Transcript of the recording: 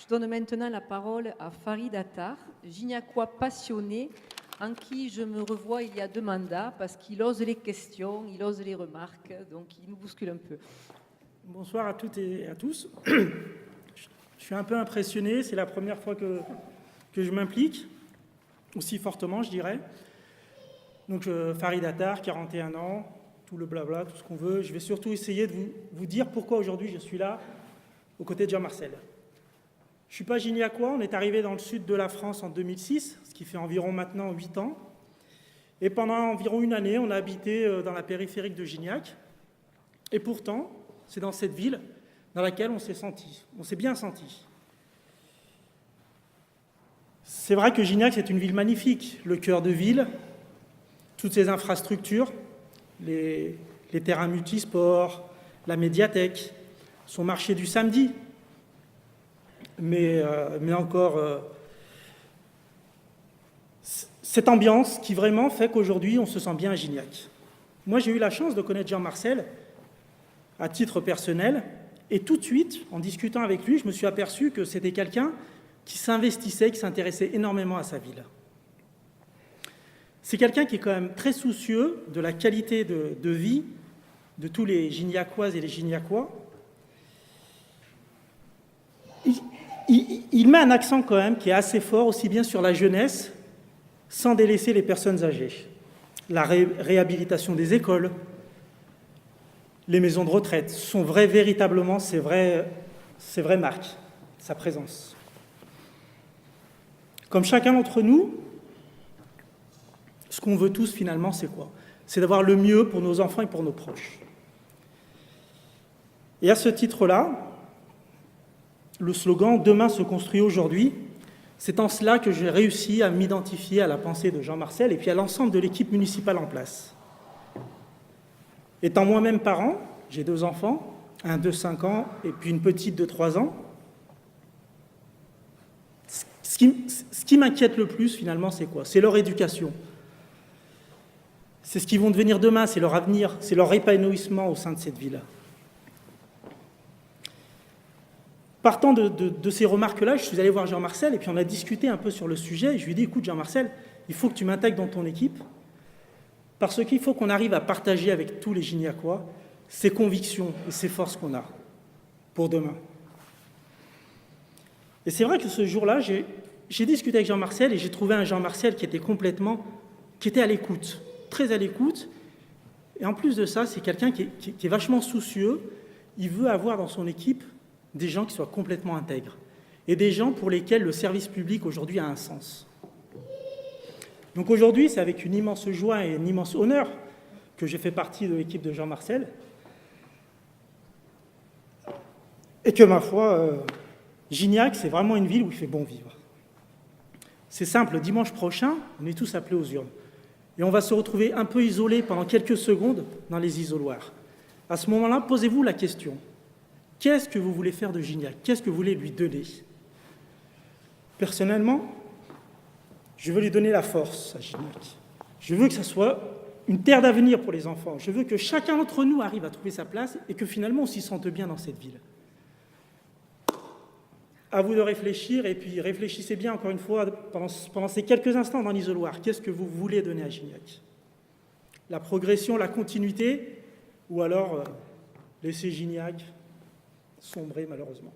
Je donne maintenant la parole à Farid Attar, Gignacois passionné, en qui je me revois il y a 2 mandats, parce qu'il ose les questions, il ose les remarques, donc il nous bouscule un peu. Bonsoir à toutes et à tous. Je suis un peu impressionné, c'est la première fois que je m'implique, aussi fortement je dirais. Donc Farid Attar, 41 ans, tout le blabla, tout ce qu'on veut. Je vais surtout essayer de vous dire pourquoi aujourd'hui je suis là, aux côtés de Jean-Marcel. Je ne suis pas gignacois, on est arrivé dans le sud de la France en 2006, ce qui fait environ maintenant 8 ans. Et pendant environ une année, on a habité dans la périphérique de Gignac. Et pourtant, c'est dans cette ville dans laquelle on s'est bien senti. C'est vrai que Gignac, c'est une ville magnifique, le cœur de ville, toutes ses infrastructures, les terrains multisports, la médiathèque, son marché du samedi, mais encore cette ambiance qui vraiment fait qu'aujourd'hui on se sent bien à Gignac. Moi j'ai eu la chance de connaître Jean-Marcel à titre personnel et tout de suite, en discutant avec lui, je me suis aperçu que c'était quelqu'un qui s'investissait, qui s'intéressait énormément à sa ville. C'est quelqu'un qui est quand même très soucieux de la qualité de vie de tous les Gignacoises et les Gignacois. Il met un accent quand même qui est assez fort, aussi bien sur la jeunesse, sans délaisser les personnes âgées. La réhabilitation des écoles, les maisons de retraite sont véritablement ses vraies marques, sa présence. Comme chacun d'entre nous, ce qu'on veut tous finalement, c'est quoi? C'est d'avoir le mieux pour nos enfants et pour nos proches. Et à ce titre-là, le slogan « Demain se construit aujourd'hui », c'est en cela que j'ai réussi à m'identifier à la pensée de Jean-Marcel et puis à l'ensemble de l'équipe municipale en place. Étant moi-même parent, j'ai 2 enfants, un de 5 ans et puis une petite de 3 ans. Ce qui m'inquiète le plus finalement, c'est quoi? C'est leur éducation. C'est ce qu'ils vont devenir demain, c'est leur avenir, c'est leur épanouissement au sein de cette ville. Partant de ces remarques-là, je suis allé voir Jean-Marcel et puis on a discuté un peu sur le sujet. Et je lui ai dit, écoute Jean-Marcel, il faut que tu m'intègres dans ton équipe parce qu'il faut qu'on arrive à partager avec tous les Gignacois ces convictions et ces forces qu'on a pour demain. Et c'est vrai que ce jour-là, j'ai discuté avec Jean-Marcel et j'ai trouvé un Jean-Marcel qui était à l'écoute, très à l'écoute. Et en plus de ça, c'est quelqu'un qui est vachement soucieux. Il veut avoir dans son équipe des gens qui soient complètement intègres et des gens pour lesquels le service public aujourd'hui a un sens. Donc aujourd'hui, c'est avec une immense joie et un immense honneur que j'ai fait partie de l'équipe de Jean-Marcel et que, ma foi, Gignac, c'est vraiment une ville où il fait bon vivre. C'est simple, dimanche prochain, on est tous appelés aux urnes et on va se retrouver un peu isolés pendant quelques secondes dans les isoloirs. À ce moment-là, posez-vous la question. Qu'est-ce que vous voulez faire de Gignac? Qu'est-ce que vous voulez lui donner? Personnellement, je veux lui donner la force à Gignac. Je veux que ça soit une terre d'avenir pour les enfants. Je veux que chacun d'entre nous arrive à trouver sa place et que finalement on s'y sente bien dans cette ville. À vous de réfléchir et puis réfléchissez bien encore une fois pendant ces quelques instants dans l'isoloir. Qu'est-ce que vous voulez donner à Gignac? La progression, la continuité ou alors laisser Gignac sombrer malheureusement.